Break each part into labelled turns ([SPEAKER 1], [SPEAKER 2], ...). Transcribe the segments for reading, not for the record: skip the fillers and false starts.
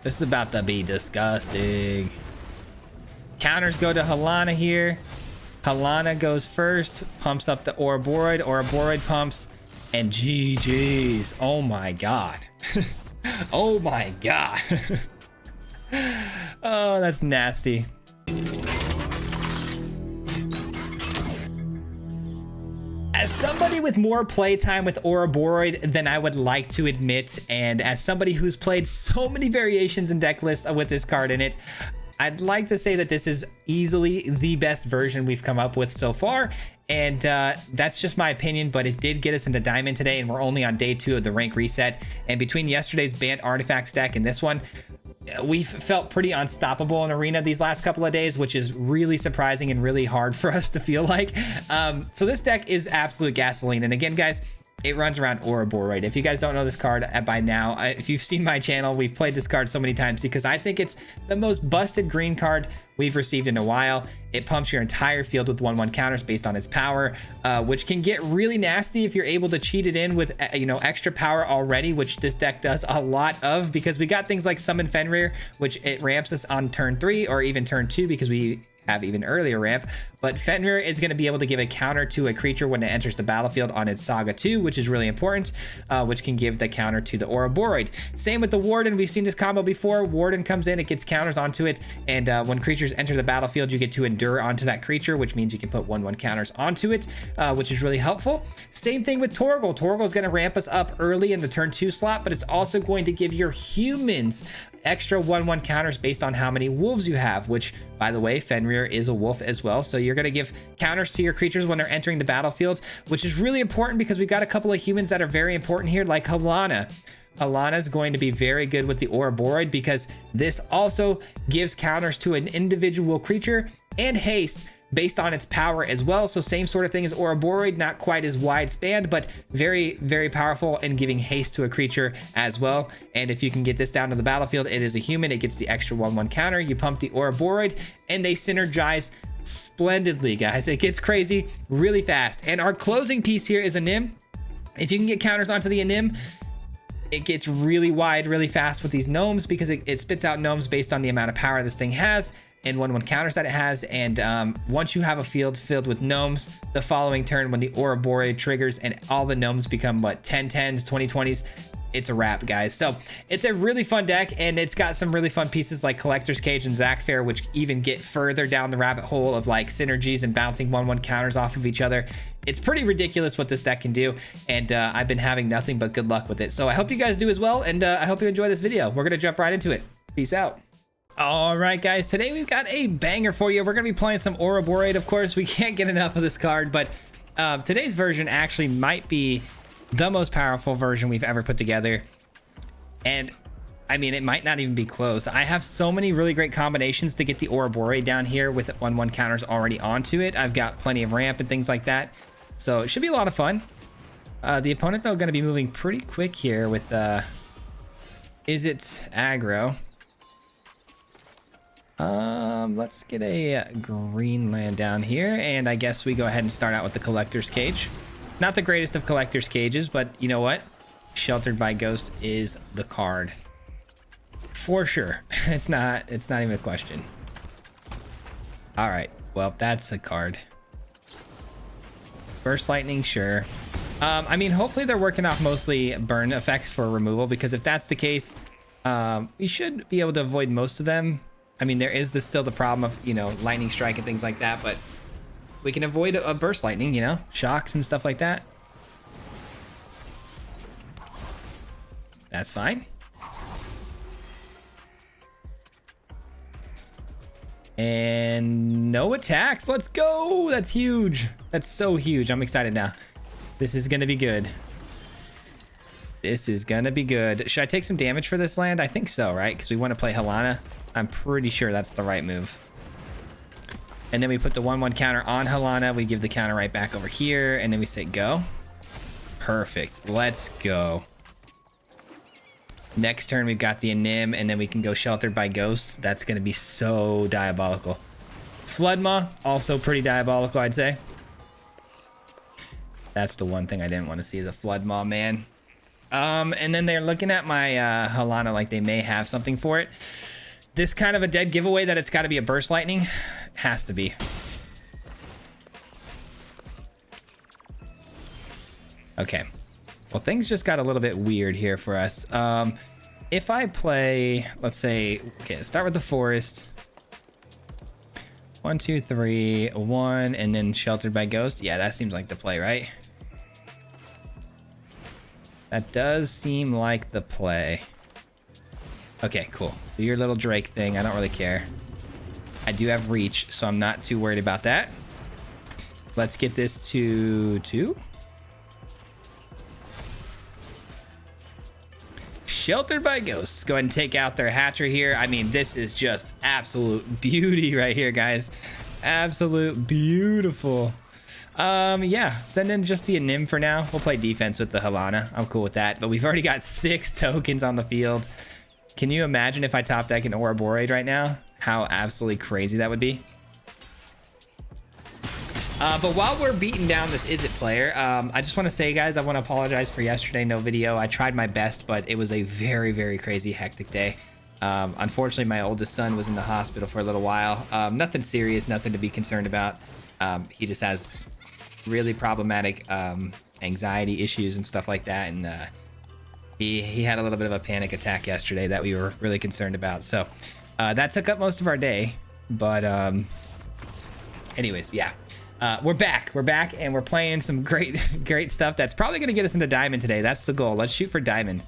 [SPEAKER 1] This is about to be disgusting. Counters go to Halana here. Halana goes first, pumps up the Ouroboroid. Ouroboroid pumps, and GG's. Oh my god. Oh my god. Oh, that's nasty. As somebody with more playtime with Ouroboroid than I would like to admit, and as somebody who's played so many variations in deck lists with this card in it, I'd like to say that this is easily the best version we've come up with so far. And that's just my opinion, but it did get us into Diamond today, and we're only on day 2 of the rank reset. And between yesterday's banned artifacts deck and this one, we've felt pretty unstoppable in Arena these last couple of days, which is really surprising and really hard for us to feel like. So this deck is absolute gasoline. And again, guys, it runs around Ouroboroid. If you guys don't know this card by now, if you've seen my channel, we've played this card so many times because I think it's the most busted green card we've received in a while. It pumps your entire field with 1/1 counters based on its power, which can get really nasty if you're able to cheat it in with extra power already, which this deck does a lot of, because we got things like Summon Fenrir, which it ramps us on turn 3 or even turn 2 because we have even earlier ramp. But Fenrir is going to be able to give a counter to a creature when it enters the battlefield on its Saga 2, which is really important, which can give the counter to the Ouroboroid. Same with the Warden. We've seen this combo before. Warden comes in, it gets counters onto it, and when creatures enter the battlefield, you get to endure onto that creature, which means you can put 1/1 counters onto it, which is really helpful. Same thing with Torgal. Torgal is going to ramp us up early in the turn 2 slot, but it's also going to give your humans extra 1/1 counters based on how many wolves you have, which, by the way, Fenrir is a wolf as well. So you're going to give counters to your creatures when they're entering the battlefield, which is really important because we got a couple of humans that are very important here, like Halana. Halana is going to be very good with the Ouroboroid because this also gives counters to an individual creature and haste based on its power as well. So same sort of thing as Ouroboroid, not quite as wide spanned, but very, very powerful in giving haste to a creature as well. And if you can get this down to the battlefield, it is a human. It gets the extra 1/1 counter. You pump the Ouroboroid and they synergize splendidly, guys. It gets crazy really fast. And our closing piece here is a Nim. If you can get counters onto the Nim, it gets really wide really fast with these gnomes because it spits out gnomes based on the amount of power this thing has and 1/1 counters that it has. And once you have a field filled with gnomes, the following turn when the Ouroboroid triggers and all the gnomes become what, 10/10s, 20/20s, it's a wrap, guys. So it's a really fun deck, and it's got some really fun pieces like Collector's Cage and Zac Fair, which even get further down the rabbit hole of like synergies and bouncing 1/1 counters off of each other. It's pretty ridiculous what this deck can do, and I've been having nothing but good luck with it. So I hope you guys do as well, and I hope you enjoy this video. We're gonna jump right into it. Peace out. All right, guys, today we've got a banger for you. We're gonna be playing some Ouroboroid. Of course, we can't get enough of this card, but today's version actually might be the most powerful version we've ever put together. And I mean, it might not even be close. I have so many really great combinations to get the Ouroboroid down here with 1/1 counters already onto it. I've got plenty of ramp and things like that. So it should be a lot of fun. The opponent, though, going to be moving pretty quick here with Izzet aggro. Let's get a green land down here, and I guess we go ahead and start out with the Collector's Cage. Not the greatest of Collector's Cages, but you know what? Sheltered by Ghost is the card. For sure. It's not even a question. All right, well, that's a card. Burst Lightning, sure. I mean, hopefully they're working off mostly burn effects for removal, because if that's the case, we should be able to avoid most of them. I mean, there is still the problem of, lightning strike and things like that, but we can avoid a burst lightning, shocks and stuff like that. That's fine. And no attacks. Let's go. That's huge. That's so huge. I'm excited now. This is going to be good. This is going to be good. Should I take some damage for this land? I think so, right? Because we want to play Halana. I'm pretty sure that's the right move. And then we put the 1/1 counter on Halana. We give the counter right back over here. And then we say go. Perfect. Let's go. Next turn, we've got the Anim. And then we can go Sheltered by Ghosts. That's going to be so diabolical. Floodmaw, also pretty diabolical, I'd say. That's the one thing I didn't want to see is a Floodmaw, man. And then they're looking at my Halana like they may have something for it. This kind of a dead giveaway that it's got to be a burst lightning? Has to be. Okay. Well, things just got a little bit weird here for us. If I play, let's say, okay, let's start with the forest. 1, 2, 3, 1, and then sheltered by ghost. Yeah, that seems like the play, right? That does seem like the play. Okay, cool. Do your little Drake thing. I don't really care. I do have reach, so I'm not too worried about that. Let's get this to 2. Sheltered by ghosts. Go ahead and take out their hatcher here. I mean, this is just absolute beauty right here, guys. Absolute beautiful. Yeah, send in just the Nim for now. We'll play defense with the Halana. I'm cool with that. But we've already got 6 tokens on the field. Can you imagine if I top deck an Ouroboroid right now? How absolutely crazy that would be. But while we're beating down this Is It player, I just want to say, guys, I want to apologize for yesterday, no video. I tried my best, but it was a very, very crazy, hectic day. Unfortunately, my oldest son was in the hospital for a little while. Nothing serious, nothing to be concerned about. He just has really problematic anxiety issues and stuff like that, and he had a little bit of a panic attack yesterday that we were really concerned about. So that took up most of our day, but anyways, yeah. We're back, and we're playing some great stuff that's probably going to get us into diamond today. That's the goal. Let's shoot for diamond.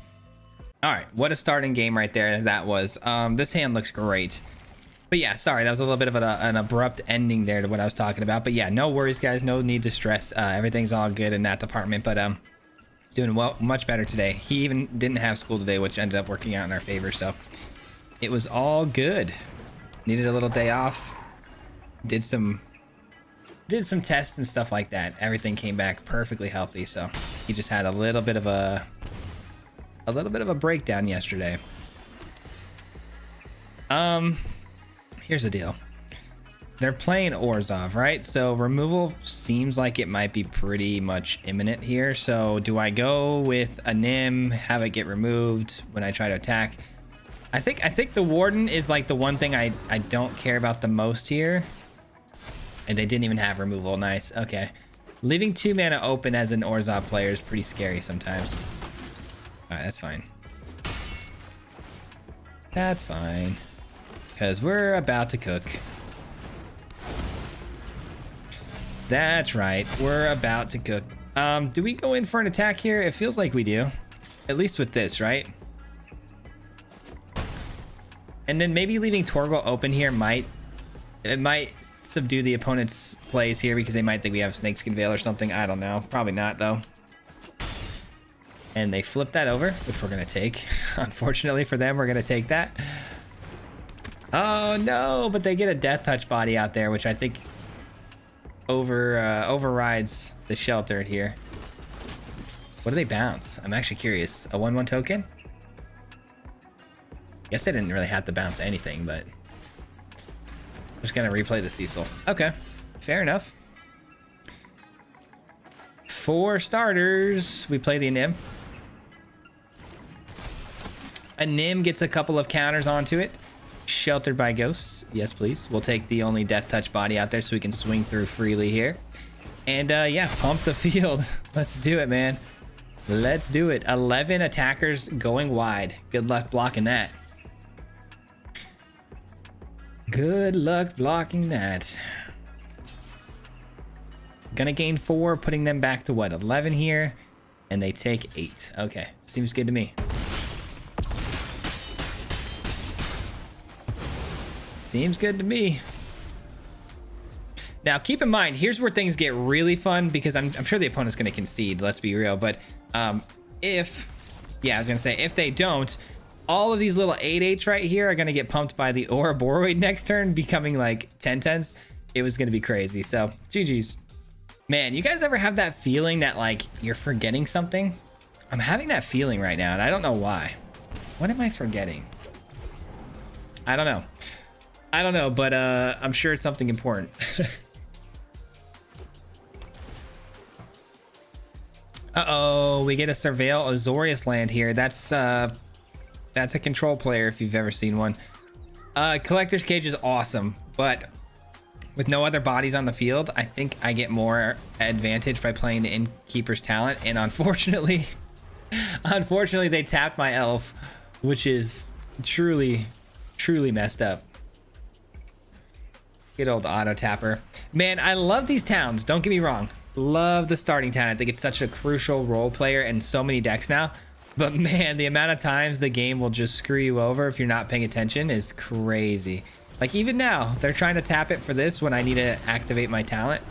[SPEAKER 1] All right, what a starting game right there that was. This hand looks great. But yeah, sorry, that was a little bit of an abrupt ending there to what I was talking about. But yeah, no worries, guys. No need to stress. Everything's all good in that department. But he's doing well, much better today. He even didn't have school today, which ended up working out in our favor. So it was all good. Needed a little day off. Did some tests and stuff like that. Everything came back perfectly healthy. So he just had a little bit of a breakdown yesterday. Here's the deal. They're playing Orzhov, right? So removal seems like it might be pretty much imminent here. So do I go with a Nim, have it get removed when I try to attack? I think the Warden is like the one thing I don't care about the most here. And they didn't even have removal. Nice. Okay. Leaving 2 mana open as an Orzhov player is pretty scary sometimes. All right, that's fine. That's fine. Because we're about to cook. That's right. We're about to cook. Do we go in for an attack here? It feels like we do. At least with this, right? And then maybe leaving Torgal open here might subdue the opponent's plays here because they might think we have Snakeskin Veil or something. I don't know. Probably not, though. And they flip that over, which we're going to take. Unfortunately for them, we're going to take that. Oh, no, but they get a Death Touch body out there, which I think overrides the sheltered here. What do they bounce? I'm actually curious. A 1/1 token? Guess they didn't really have to bounce anything, but I'm just going to replay the Cecil. Okay, fair enough. For starters, we play the Nim. A Nim gets a couple of counters onto it. Sheltered by ghosts. Yes, please. We'll take the only Death Touch body out there so we can swing through freely here. And yeah, pump the field. Let's do it, man. Let's do it. 11 attackers going wide. Good luck blocking that. Good luck blocking that. Gonna gain 4, putting them back to what, 11 here, and they take 8. Okay, seems good to me. Seems good to me. Now, keep in mind, here's where things get really fun because I'm sure the opponent's gonna concede. Let's be real, but if they don't, all of these little 8/8s right here are gonna get pumped by the Ouroboroid next turn, becoming like 10/10s. It was gonna be crazy. So, GG's. Man, you guys ever have that feeling that like you're forgetting something? I'm having that feeling right now, and I don't know why. What am I forgetting? I don't know. But I'm sure it's something important. Uh-oh, we get a Surveil Azorius land here. That's a control player if you've ever seen one. Collector's Cage is awesome, but with no other bodies on the field, I think I get more advantage by playing the Innkeeper's Talent, and unfortunately, they tapped my elf, which is truly messed up. Good old auto tapper. Man, I love these towns, don't get me wrong. Love the starting town. I think it's such a crucial role player in so many decks now. But man, the amount of times the game will just screw you over if you're not paying attention is crazy. Like even now, they're trying to tap it for this when I need to activate my talent.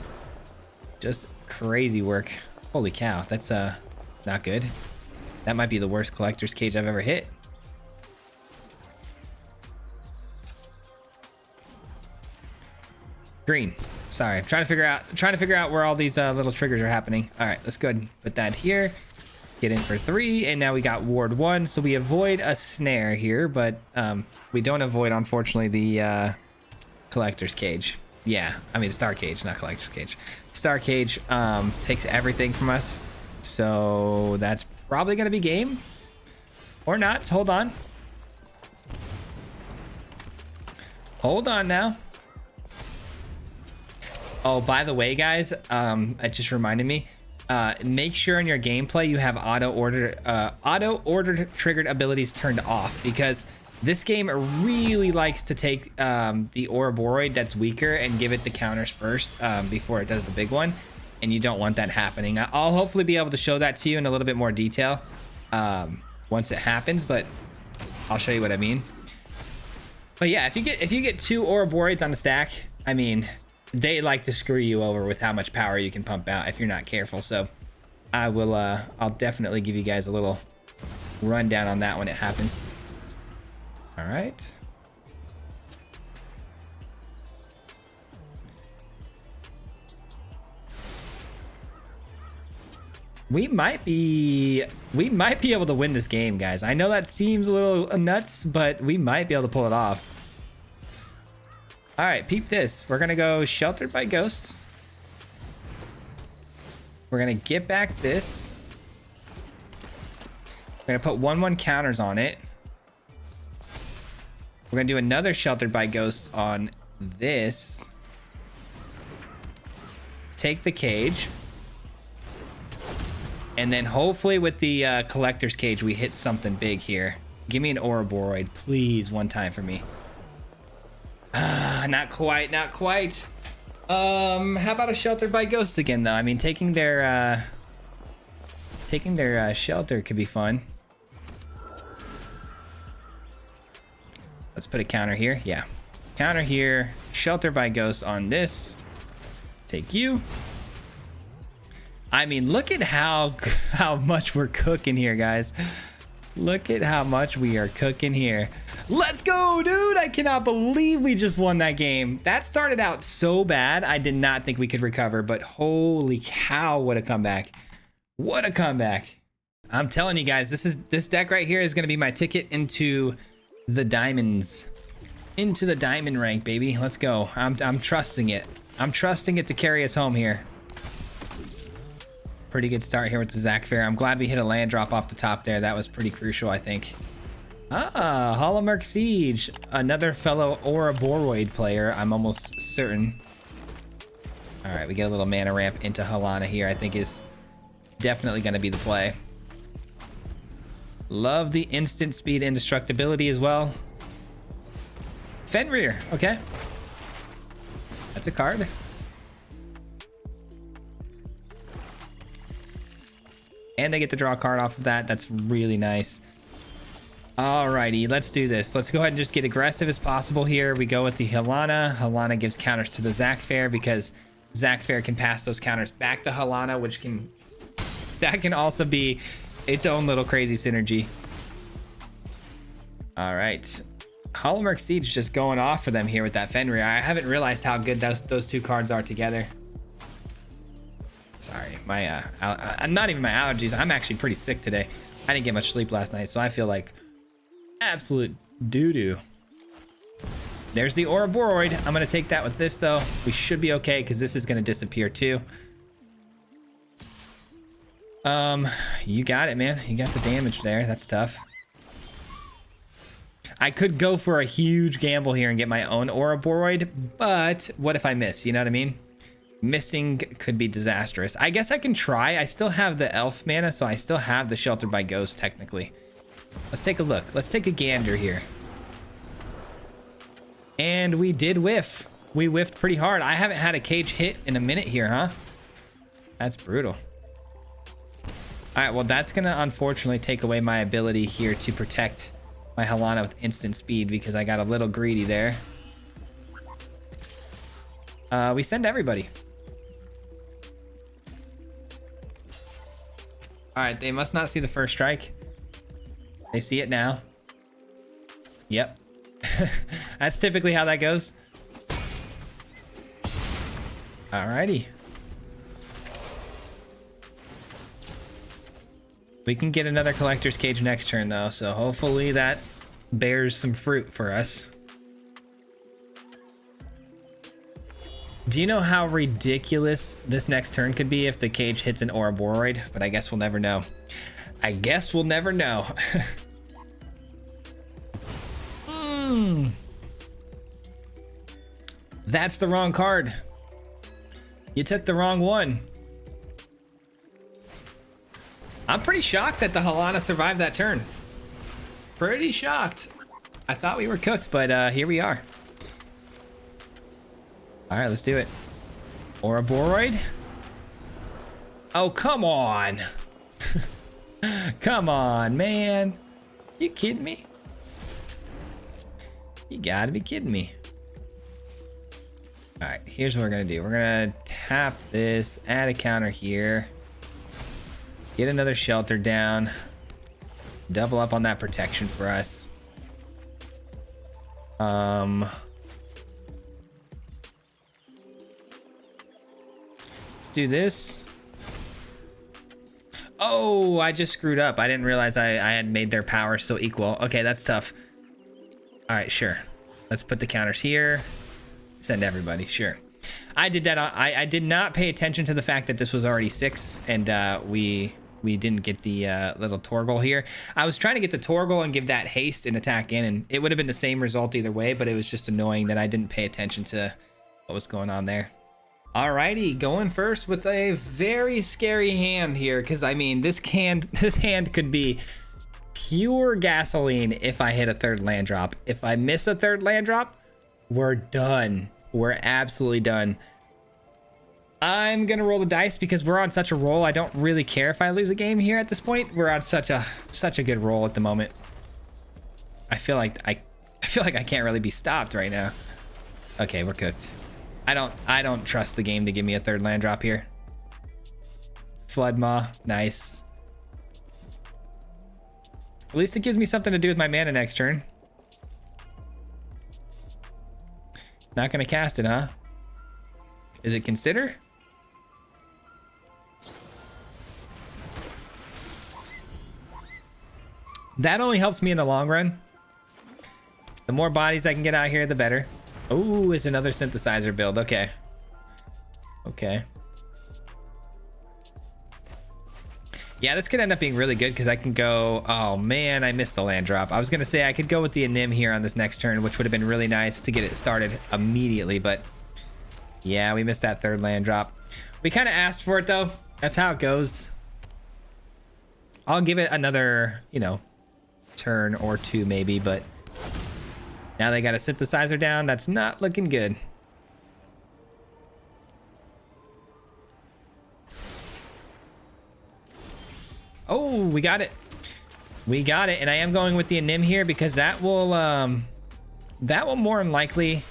[SPEAKER 1] Just crazy work. Holy cow, that's not good. That might be the worst Collector's Cage I've ever hit. Green. Sorry, I'm trying to figure out where all these little triggers are happening. All right, let's go ahead and put that here. Get in for 3, and now we got Ward 1, so we avoid a snare here, but we don't avoid, unfortunately, the Collector's Cage. Yeah, I mean Star Cage, not Collector's Cage. Star Cage takes everything from us, so that's probably gonna be game, or not. Hold on. Hold on now. Oh, by the way, guys, it just reminded me. Make sure in your gameplay you have auto order triggered abilities turned off, because this game really likes to take the Ouroboroid that's weaker and give it the counters first before it does the big one, and you don't want that happening. I'll hopefully be able to show that to you in a little bit more detail once it happens, but I'll show you what I mean. But yeah, if you get 2 Ouroboroids on the stack, I mean, they like to screw you over with how much power you can pump out if you're not careful. So I'll definitely give you guys a little rundown on that when it happens. All right. We might be able to win this game, guys. I know that seems a little nuts, but we might be able to pull it off. All right, peep this. We're gonna go Sheltered by Ghosts. We're gonna get back this. We're gonna put 1/1 counters on it. We're gonna do another Sheltered by Ghosts on this. Take the cage. And then hopefully with the Collector's Cage, we hit something big here. Give me an Ouroboroid, please, one time for me. Not quite, not quite. How about a Sheltered by Ghosts again, though? I mean, taking their shelter could be fun. Let's put a counter here. Yeah, counter here. Shelter by Ghosts on this. Take you. I mean, look at how much we're cooking here, guys. Look at how much we are cooking here. Let's go, dude. I cannot believe we just won that game. That started out so bad. I did not think we could recover, but holy cow, what a comeback. What a comeback. I'm telling you guys, this deck right here is going to be my ticket into the diamonds. Into the diamond rank, baby. Let's go. I'm trusting it. I'm trusting it to carry us home here. Pretty good start here with the Zac Fair. I'm glad we hit a land drop off the top there. That was pretty crucial, I think. Ah, Holomerk Siege. Another fellow Ouroboroid player, I'm almost certain. All right, we get a little mana ramp into Halana here, I think is definitely going to be the play. Love the instant speed indestructibility as well. Fenrir, okay. That's a card. And they get to draw a card off of that. That's really nice. Alrighty, let's do this. Let's go ahead and just get aggressive as possible here. We go with the Halana. Halana gives counters to the Zac Fair because Zac Fair can pass those counters back to Halana, which can also be its own little crazy synergy. All right, Holomerk Siege just going off for them here with that Fenrir. I haven't realized how good those two cards are together. Sorry, my not even my allergies. I'm actually pretty sick today. I didn't get much sleep last night, so I feel like absolute doo-doo. There's the Ouroboroid. I'm gonna take that with this though. We should be okay because this is gonna disappear too. You got it, man. You got the damage there. That's tough. I could go for a huge gamble here and get my own Ouroboroid, but what if I miss? You know what I mean? Missing could be disastrous. I guess I can try. I still have the elf mana, so I still have the Sheltered by Ghost technically. Let's take a look. Let's take a gander here. And we did whiff. We whiffed pretty hard. I haven't had a cage hit in a minute here, huh? That's brutal. All right, well, that's gonna unfortunately take away my ability here to protect my Halana with instant speed because I got a little greedy there. We send everybody. All right, they must not see the first strike. They see it now. Yep. That's typically how that goes. Alrighty. We can get another collector's cage next turn though, so hopefully that bears some fruit for us. Do you know how ridiculous this next turn could be if the cage hits an Ouroboroid? But I guess we'll never know. I guess we'll never know. That's the wrong card. You took the wrong one. I'm pretty shocked that the Halana survived that turn. Pretty shocked. I thought we were cooked, but here we are. All right, let's do it. Ouroboroid. Oh, come on. Come on, man. You kidding me? You gotta be kidding me. All right, here's what we're gonna do. We're gonna tap this, add a counter here. Get another shelter down. Double up on that protection for us. Let's do this. Oh, I just screwed up. I didn't realize I had made their power so equal. Okay, that's tough. All right, sure. Let's put the counters here. Send everybody, sure. I did that. I did not pay attention to the fact that this was already 6 and we didn't get the little Torgal here. I was trying to get the Torgal and give that haste and attack in, and it would have been the same result either way, but it was just annoying that I didn't pay attention to what was going on there. Alrighty, going first with a very scary hand here, because I mean this hand could be pure gasoline if I hit a third land drop. If I miss a third land drop, we're done. We're absolutely done. I'm gonna roll the dice because we're on such a roll. I don't really care if I lose a game here at this point. We're on such a good roll at the moment. I feel like I can't really be stopped right now. Okay, we're cooked. I don't trust the game to give me a third land drop here. Flood Maw, nice. At least it gives me something to do with my mana next turn. Not gonna cast it, huh? Is it consider? That only helps me in the long run. The more bodies I can get out here, the better. Oh, it's another synthesizer build. Okay. Okay. Yeah, this could end up being really good because I can go... Oh, man, I missed the land drop. I was going to say I could go with the Anim here on this next turn, which would have been really nice to get it started immediately, but... Yeah, we missed that third land drop. We kind of asked for it, though. That's how it goes. I'll give it another, you know, turn or two maybe, but... Now they got a synthesizer down. That's not looking good. Oh, we got it. We got it. And I am going with the Anim here because that will more than likely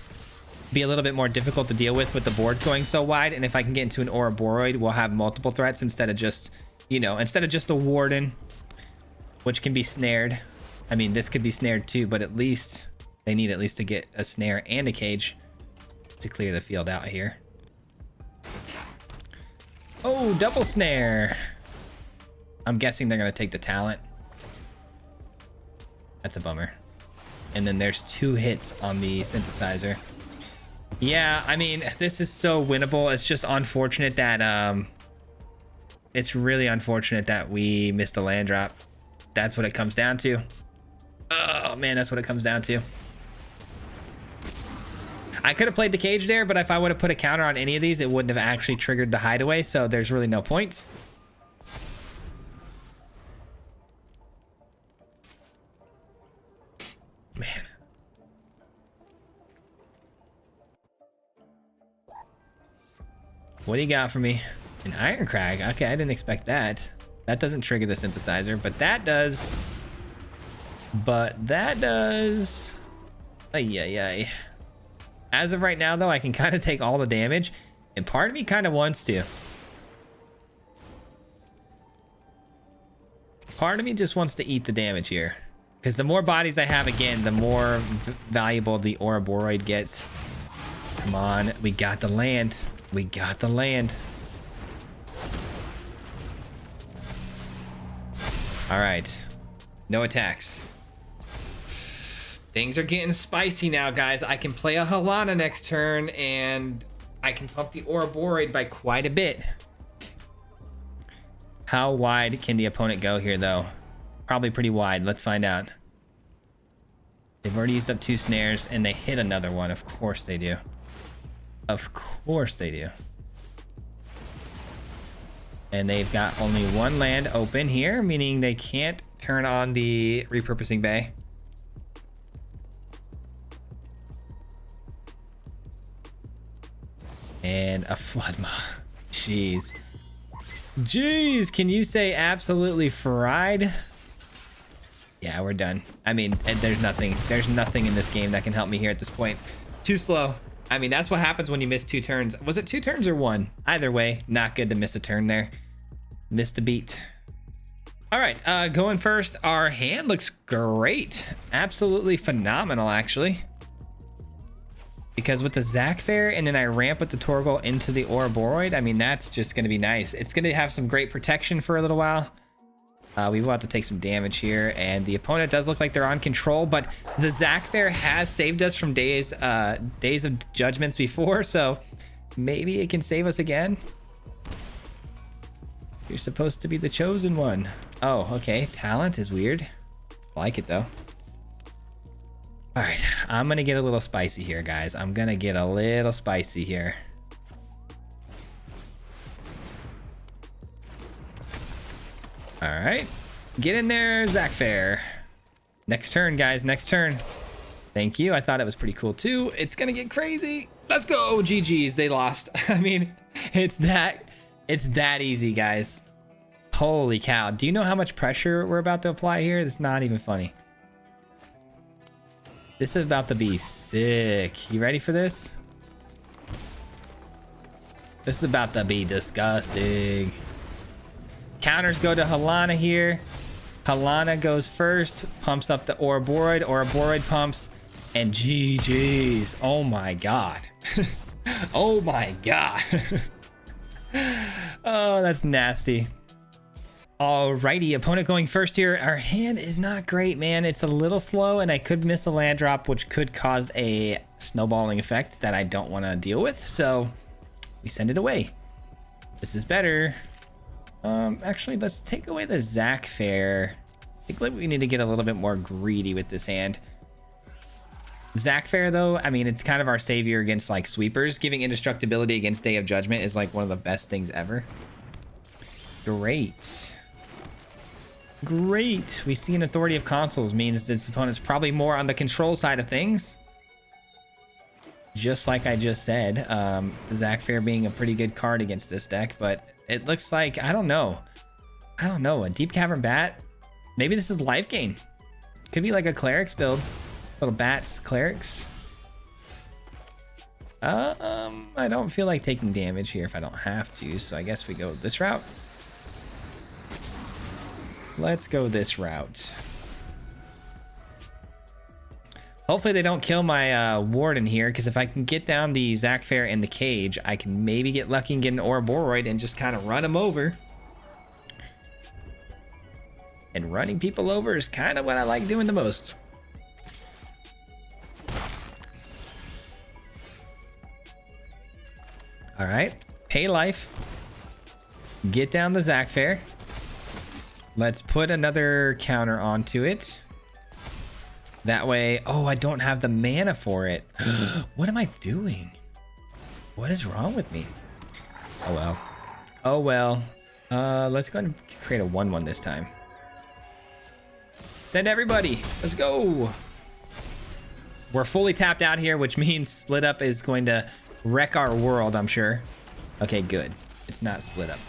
[SPEAKER 1] be a little bit more difficult to deal with the board going so wide. And if I can get into an Ouroboroid, we'll have multiple threats instead of just, you know, instead of just a Warden, which can be snared. I mean, this could be snared too, but at least they need at least to get a snare and a cage to clear the field out here. Oh, double snare. I'm guessing they're going to take the talent. That's a bummer. And then there's 2 hits on the synthesizer. Yeah, I mean, this is so winnable. It's just unfortunate that It's really unfortunate that we missed the land drop. That's what it comes down to. Oh man, that's what it comes down to. I could have played the cage there, but if I would have put a counter on any of these, it wouldn't have actually triggered the hideaway, so there's really no point. Man. What do you got for me? An Iron Crag. Okay, I didn't expect that. That doesn't trigger the synthesizer, but that does. But that does. Ay, ay, ay. As of right now, though, I can kind of take all the damage, and part of me kind of wants to. Part of me just wants to eat the damage here. Because the more bodies I have, again, the more valuable the Ouroboroid gets. Come on, we got the land. We got the land. All right, no attacks. Things are getting spicy now, guys. I can play a Halana next turn, and I can pump the Ouroboroid by quite a bit. How wide can the opponent go here, though? Probably pretty wide. Let's find out. They've already used up 2 snares, and they hit another one. Of course they do. Of course they do. And they've got only 1 land open here, meaning they can't turn on the repurposing bay. And a Floodmaw. Jeez. Jeez, can you say absolutely fried? Yeah, we're done. I mean, there's nothing in this game that can help me here at this point. Too slow. I mean, that's what happens when you miss 2 turns. Was it 2 turns or 1? Either way, not good to miss a turn there. Missed a beat. All right, going first, our hand looks great. Absolutely phenomenal, actually. Because with the Zakfair and then I ramp with the Torgal into the Ouroboroid, I mean, that's just going to be nice. It's going to have some great protection for a little while. We will have to take some damage here, and the opponent does look like they're on control, but the Zakfair has saved us from days of judgments before, so maybe it can save us again. You're supposed to be the chosen one. Oh, okay. Talent is weird. I like it, though. All right, I'm going to get a little spicy here, guys. I'm going to get a little spicy here. All right, get in there, Zakfair. Next turn, guys, next turn. Thank you. I thought it was pretty cool, too. It's going to get crazy. Let's go. GG's. They lost. I mean, it's that easy, guys. Holy cow. Do you know how much pressure we're about to apply here? It's not even funny. This is about to be sick. You ready for this? This is about to be disgusting. Counters go to Halana here. Halana goes first, pumps up the Ouroboroid. Ouroboroid pumps, and GG's. Oh my god. Oh my god. Oh, that's nasty. Alrighty, opponent going first here. Our hand is not great, man. It's a little slow, and I could miss a land drop, which could cause a snowballing effect that I don't want to deal with. So we send it away. This is better. Actually, let's take away the Zakfair. I think we need to get a little bit more greedy with this hand. Zakfair, though, I mean, it's kind of our savior against like sweepers. Giving indestructibility against Day of Judgment is like one of the best things ever. Great. Great. We see an Authority of Consuls means this opponent's probably more on the control side of things. Just like I just said, Zakfair being a pretty good card against this deck, but it looks like, I don't know, a Deep Cavern Bat. Maybe this is life gain. Could be like a Clerics build. Little bats, Clerics. I don't feel like taking damage here if I don't have to, so I guess we go this route. Let's go this route. Hopefully they don't kill my Warden here, because if I can get down the Zakfair in the cage, I can maybe get lucky and get an Ouroboroid and just kind of run him over. And running people over is kind of what I like doing the most. All right, pay life. Get down the Zac Fair. Let's put another counter onto it. That way, oh, I don't have the mana for it. What am I doing? What is wrong with me? Oh well. Oh well. Let's go ahead and create a 1/1 this time. Send everybody. Let's go. We're fully tapped out here, which means split up is going to wreck our world, I'm sure. Okay, good. It's not split up.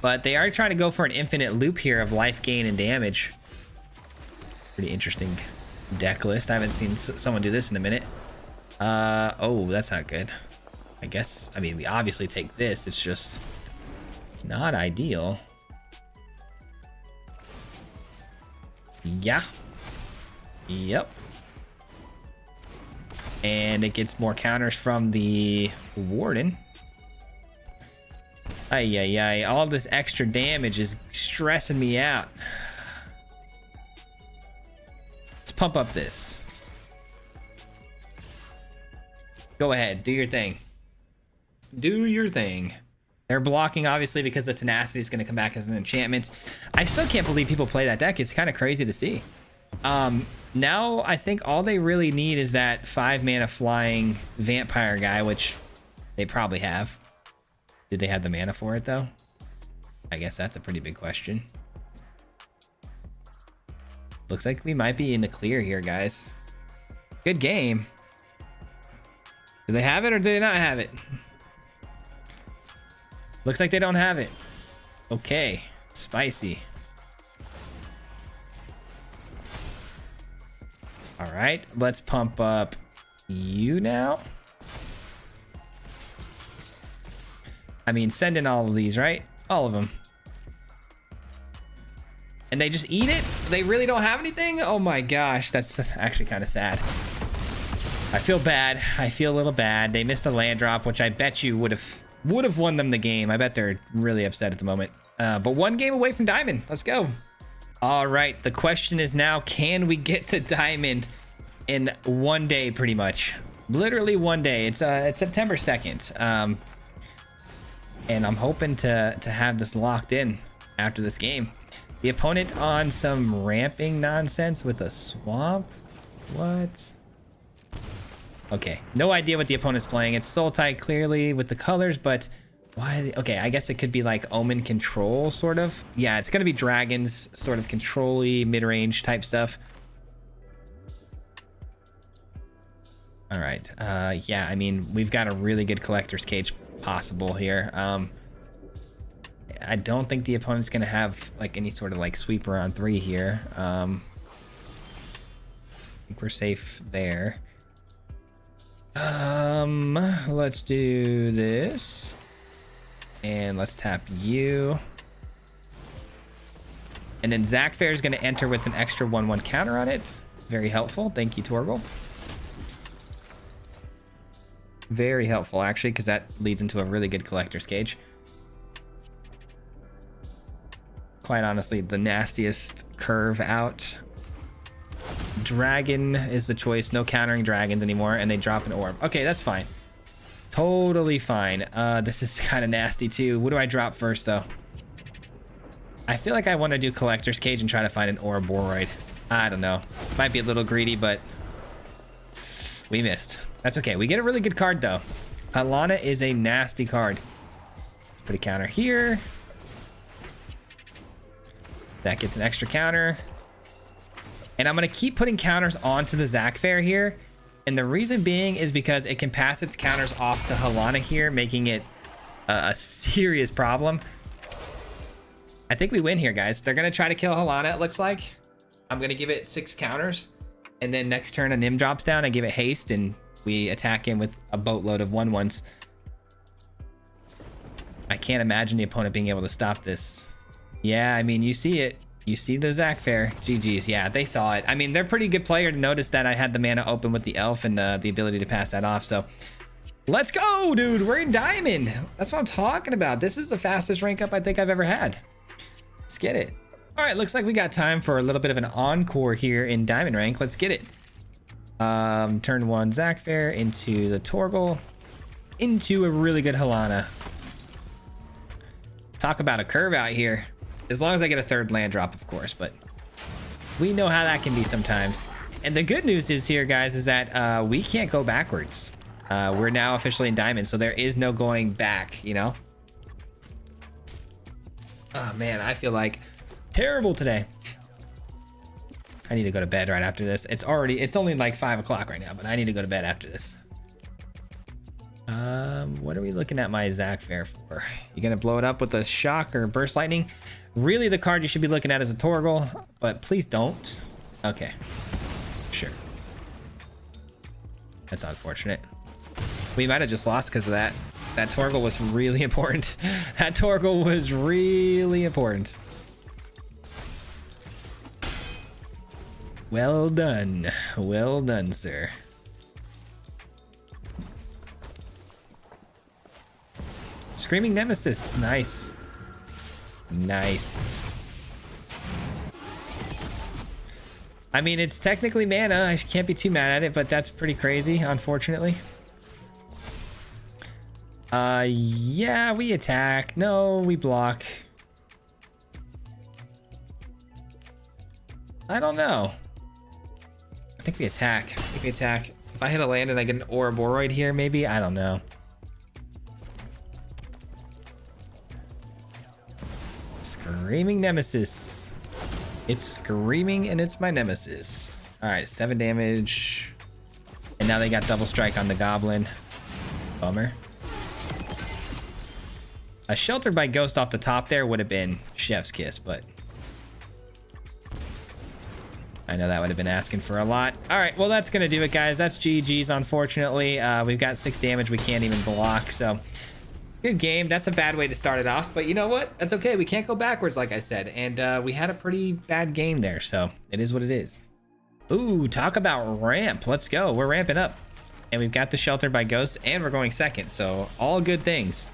[SPEAKER 1] But they are trying to go for an infinite loop here of life gain and damage. Pretty interesting deck list. I haven't seen someone do this in a minute. Oh, that's not good. I guess, I mean, we obviously take this. It's just not ideal. Yeah. Yep. And it gets more counters from the Warden. Ay, ay, ay. All this extra damage is stressing me out. Let's pump up this. Go ahead. Do your thing. Do your thing. They're blocking, obviously, because the Tenacity is going to come back as an enchantment. I still can't believe people play that deck. It's kind of crazy to see. Now, I think all they really need is that 5-mana flying vampire guy, which they probably have. Did they have the mana for it, though? I guess that's a pretty big question. Looks like we might be in the clear here, guys. Good game. Do they have it or do they not have it? Looks like they don't have it. Okay, spicy. All right, let's pump up you now. I mean, send in all of these, right? All of them. And they just eat it? They really don't have anything? Oh my gosh, that's actually kind of sad. I feel bad. I feel a little bad. They missed a land drop, which I bet you would have won them the game. I bet they're really upset at the moment. But one game away from Diamond. Let's go. All right, the question is now, can we get to Diamond in one day, pretty much? Literally one day. It's September 2nd. And I'm hoping to have this locked in after this game. The opponent on some ramping nonsense with a swamp? What? Okay, no idea what the opponent's playing. It's Soul Tide clearly with the colors, but why? Okay, I guess it could be like Omen control, sort of. Yeah, it's gonna be dragons, sort of control-y, mid-range type stuff. All right, yeah, I mean, we've got a really good collector's cage possible here. I don't think the opponent's gonna have like any sort of like sweeper on 3 here. I think we're safe there. Let's do this. And let's tap you. And then Zac Fair is going to enter with an extra 1/1 counter on it. Very helpful. Thank you, Torgal. Very helpful, actually, because that leads into a really good collector's cage. Quite honestly, the nastiest curve out. Dragon is the choice. No countering dragons anymore, and they drop an orb. Okay, that's fine. Totally fine. This is kind of nasty too. What do I drop first, though? I feel like I want to do collector's cage and try to find an Ouroboroid. I don't know. Might be a little greedy, but we missed. That's okay. We get a really good card, though. Alana is a nasty card. Put a counter here. That gets an extra counter. And I'm going to keep putting counters onto the Zac Fair here. And the reason being is because it can pass its counters off to Halana here, making it a serious problem. I think we win here, guys. They're going to try to kill Halana, it looks like. I'm going to give it 6 counters. And then next turn, a Nim drops down. I give it haste, and we attack him with a boatload of 1/1s. I can't imagine the opponent being able to stop this. Yeah, I mean, you see it. You see the Zac Fair. GG's. Yeah, they saw it. I mean, they're a pretty good player to notice that I had the mana open with the elf and the ability to pass that off. So let's go, dude. We're in Diamond. That's what I'm talking about. This is the fastest rank up I think I've ever had. Let's get it. All right, looks like we got time for a little bit of an encore here in Diamond rank. Let's get it. Turn 1 Zac Fair into the Torgal, into a really good Halana. Talk about a curve out here. As long as I get a third land drop, of course, but we know how that can be sometimes. And the good news is here, guys, is that we can't go backwards. We're now officially in diamond, so there is no going back, you know? Oh man, I feel like terrible today. I need to go to bed right after this. It's only like 5 o'clock right now, but I need to go to bed after this. What are we looking at my Zac Fair for? You gonna blow it up with a shock or burst lightning? Really, the card you should be looking at is a Torgal, but please don't. Okay, sure. That's unfortunate. We might have just lost because of that. That Torgal was really important. That Torgal was really important. Well done. Well done, sir. Screaming Nemesis. Nice. Nice. I mean, it's technically mana. I can't be too mad at it, but that's pretty crazy, unfortunately. Yeah, we attack. No, we block. I don't know. I think we attack. If I hit a land and I get an Ouroboroid here, maybe? I don't know. Screaming Nemesis. It's screaming and it's my nemesis. All right, 7 damage. And now they got double strike on the goblin. Bummer. A Sheltered by Ghost off the top there would have been chef's kiss, but I know that would have been asking for a lot. All right, well, that's gonna do it, guys. That's GG's, unfortunately. We've got 6 damage. We can't even block, so good game. That's a bad way to start it off, but you know what? That's okay. We can't go backwards, like I said, and we had a pretty bad game there, so it is what it is. Ooh, talk about ramp. Let's go. We're ramping up, and we've got the Sheltered by Ghosts, and we're going second, so all good things.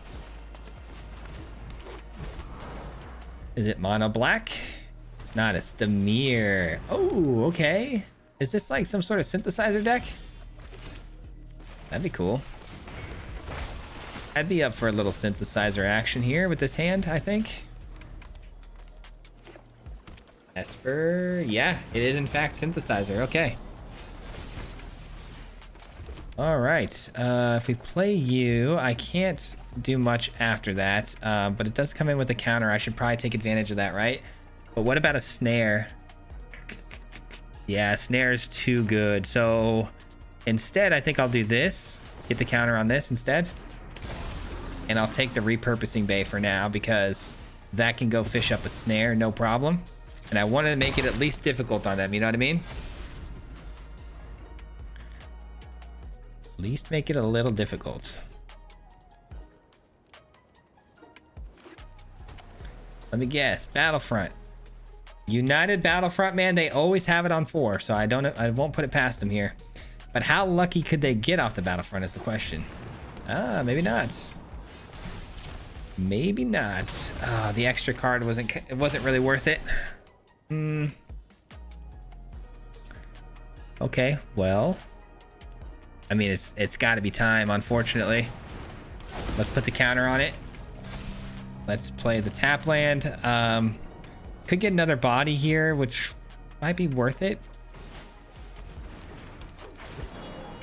[SPEAKER 1] Is it mono black? It's not. It's Demir. Oh, okay. Is this like some sort of synthesizer deck? That'd be cool. I'd be up for a little synthesizer action here with this hand, I think. Esper. Yeah, it is in fact synthesizer. Okay. All right. If we play you, I can't do much after that, but it does come in with a counter. I should probably take advantage of that, right? But what about a snare? Yeah, snare is too good. So instead, I think I'll do this. Get the counter on this instead. And I'll take the repurposing bay for now because that can go fish up a snare, no problem. And I wanted to make it at least difficult on them, you know what I mean? At least make it a little difficult. Let me guess, Battlefront. United Battlefront, man, they always have it on 4, so I won't put it past them here. But how lucky could they get off the Battlefront is the question. Ah, maybe not. Maybe not. Oh, the extra card wasn't really worth it. Okay, well, I mean, it's got to be time, unfortunately. Let's put the counter on it. Let's play the tap land. Could get another body here, which might be worth it.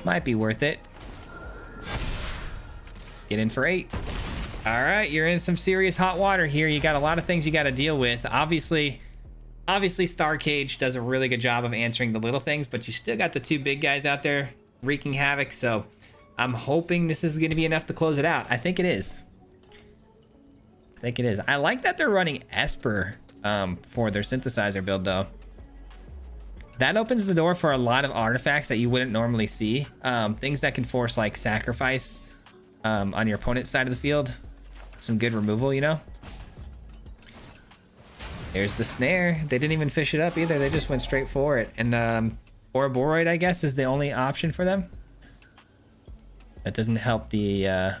[SPEAKER 1] Might be worth it. Get in for 8. All right, you're in some serious hot water here. You got a lot of things you got to deal with. Obviously Star Cage does a really good job of answering the little things, but you still got the 2 big guys out there wreaking havoc. So I'm hoping this is going to be enough to close it out. I think it is. I like that they're running Esper for their synthesizer build, though. That opens the door for a lot of artifacts that you wouldn't normally see. Things that can force like sacrifice on your opponent's side of the field. Some good removal, you know. There's the snare. They didn't even fish it up either. They just went straight for it. And Ouroboroid, I guess, is the only option for them. That doesn't help the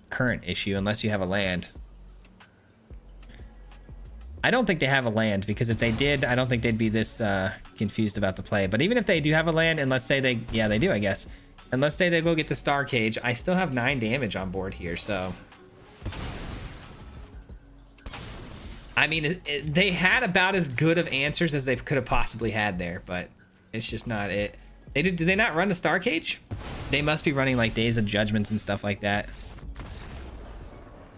[SPEAKER 1] current issue unless you have a land. I don't think they have a land, because if they did, I don't think they'd be this confused about the play. But even if they do have a land, and let's say they do, I guess. And let's say they go get the Star Cage, I still have 9 damage on board here, so I mean, they had about as good of answers as they could have possibly had there, but it's just not it. Did they not run the Star Cage? They must be running like Days of Judgments and stuff like that.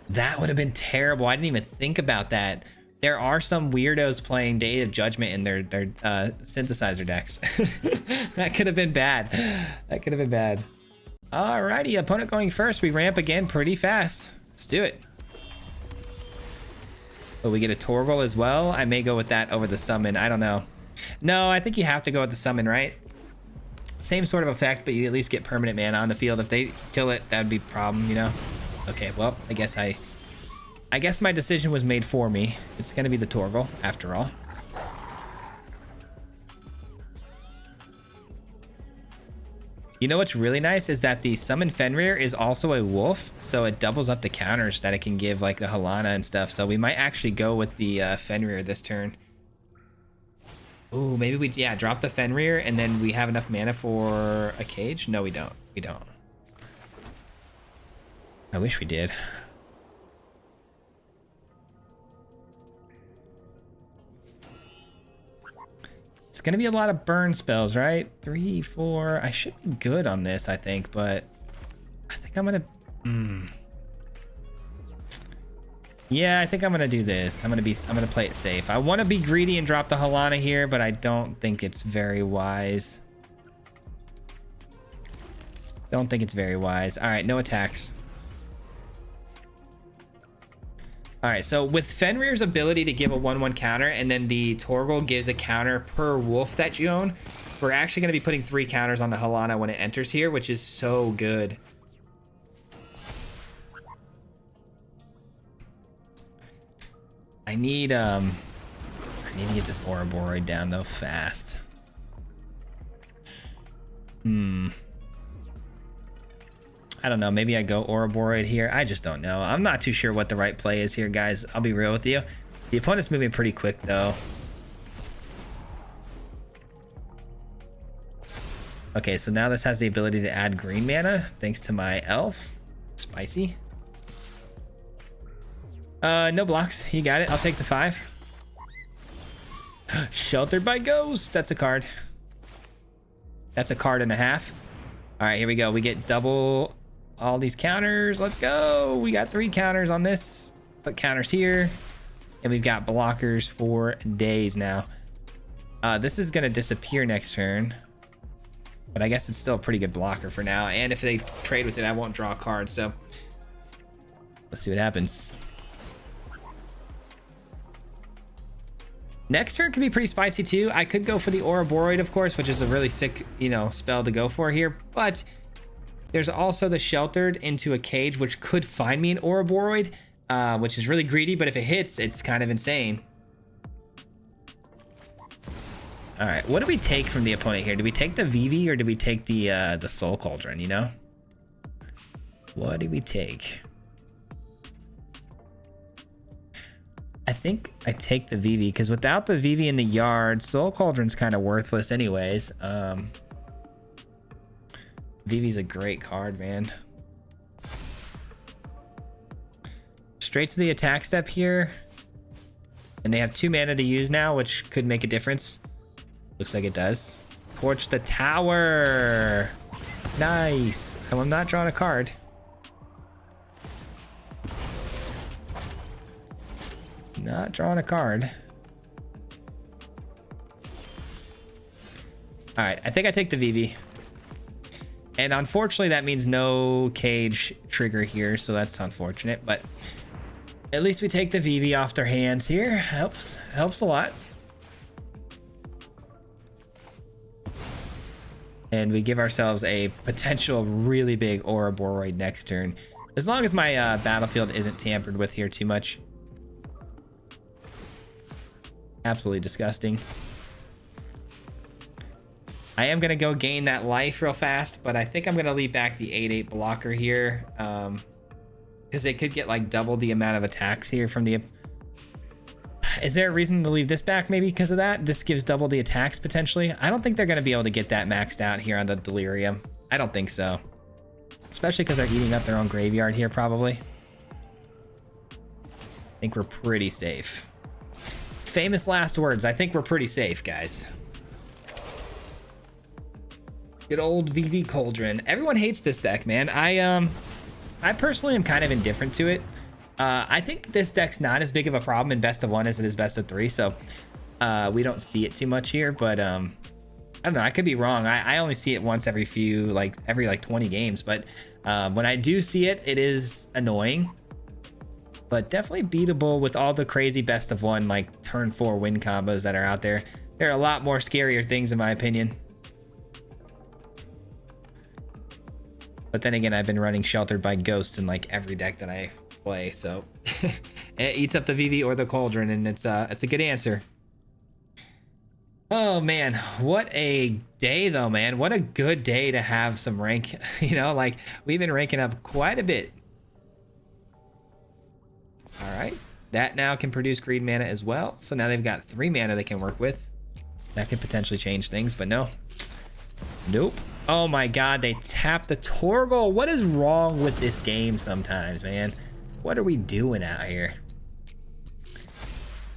[SPEAKER 1] That would have been terrible. I didn't even think about that. There are some weirdos playing Day of Judgment in their synthesizer decks. That could have been bad. That could have been bad. Alrighty, opponent going first. We ramp again pretty fast. Let's do it. Oh, we get a Torgal as well. I may go with that over the summon. I don't know. No, I think you have to go with the summon, right? Same sort of effect, but you at least get permanent mana on the field. If they kill it, that would be a problem, you know? Okay, well, I guess my decision was made for me. It's gonna be the Torgal, after all. You know what's really nice is that the Summon Fenrir is also a wolf, so it doubles up the counters that it can give, like the Halana and stuff. So we might actually go with the Fenrir this turn. Ooh, maybe we, yeah, drop the Fenrir and then we have enough mana for a cage? No, we don't. We don't. I wish we did. It's gonna be a lot of burn spells, right? 3, 4. I should be good on this, I think, but I think I'm gonna. Yeah, I think I'm gonna do this. I'm gonna play it safe. I want to be greedy and drop the Halana here, but I don't think it's very wise. Don't think it's very wise. All right, no attacks. All right, so with Fenrir's ability to give a 1/1 counter, and then the Torgal gives a counter per wolf that you own, we're actually going to be putting 3 counters on the Halana when it enters here, which is so good. I need to get this Ouroboroid down though fast. I don't know, maybe I go Ouroboroid here. I just don't know. I'm not too sure what the right play is here, guys. I'll be real with you. The opponent's moving pretty quick, though. Okay, so now this has the ability to add green mana, thanks to my elf. Spicy. No blocks. You got it. I'll take the 5. Sheltered by Ghost. That's a card. That's a card and a half. All right, here we go. We get double all these counters. Let's go. We got 3 counters on this. Put counters here. And we've got blockers for days now. This is going to disappear next turn. But I guess it's still a pretty good blocker for now. And if they trade with it, I won't draw a card. So let's see what happens. Next turn could be pretty spicy too. I could go for the Ouroboroid, of course, which is a really sick, you know, spell to go for here. But there's also the Sheltered into a cage, which could find me an Ouroboroid, which is really greedy. But if it hits, it's kind of insane. All right, what do we take from the opponent here? Do we take the Vivi or do we take the Soul Cauldron? You know, what do we take? I think I take the Vivi because without the Vivi in the yard, Soul Cauldron's kind of worthless anyways. Vivi's a great card, man. Straight to the attack step here. And they have 2 mana to use now, which could make a difference. Looks like it does. Torch the tower. Nice. I'm not drawing a card. Not drawing a card. All right, I think I take the Vivi. And unfortunately, that means no cage trigger here, so that's unfortunate. But at least we take the Vivi off their hands here. Helps a lot. And we give ourselves a potential really big Ouroboroid next turn. As long as my battlefield isn't tampered with here too much. Absolutely disgusting. I am going to go gain that life real fast, but I think I'm going to leave back the 8/8 blocker here. Because they could get like double the amount of attacks here from the... Is there a reason to leave this back maybe because of that? This gives double the attacks potentially. I don't think they're going to be able to get that maxed out here on the Delirium. I don't think so. Especially because they're eating up their own graveyard here probably. I think we're pretty safe. famous last words. I think we're pretty safe, guys. Good old VV Cauldron. Everyone hates this deck, man. I personally am kind of indifferent to it. I think this deck's not as big of a problem in best of 1 as it is best of 3, so we don't see it too much here, but I don't know, I could be wrong. I only see it once every 20 games, but when I do see it, it is annoying, but definitely beatable with all the crazy best of 1 like turn 4 win combos that are out there. There are a lot more scarier things in my opinion. But then again, I've been running Sheltered by Ghosts in like every deck that I play, so it eats up the VV or the Cauldron, and it's a good answer. Oh man, what a day though, man. What a good day to have some rank. You know, like we've been ranking up quite a bit. All right, that now can produce green mana as well, so now they've got 3 mana they can work with. That could potentially change things, but no, nope. Oh my god, they tapped the Torgal. What is wrong with this game sometimes, man? What are we doing out here?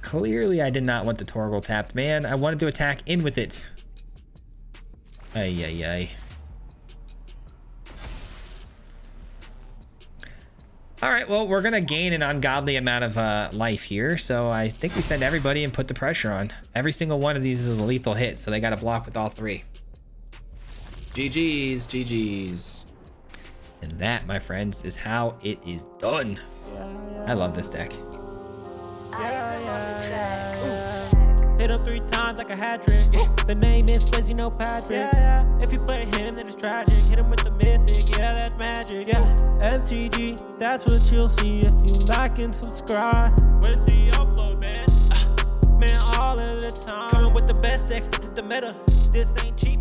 [SPEAKER 1] Clearly, I did not want the Torgal tapped, man. I wanted to attack in with it. Ay, ay, ay. All right, well, we're going to gain an ungodly amount of life here, so I think we send everybody and put the pressure on. Every single one of these is a lethal hit, so they got to block with all 3. GG's, GG's. And that, my friends, is how it is done. I love this deck.
[SPEAKER 2] Hit him 3 times like a hat trick. The name is Swayze, no Patrick. If you play him, then it's tragic. Hit him with the mythic, yeah, that's magic. Yeah, MTG, that's what you'll see if you like and subscribe. Where's the upload, man? Man, all of the time. Coming with the best decks, this is the meta. This ain't cheap.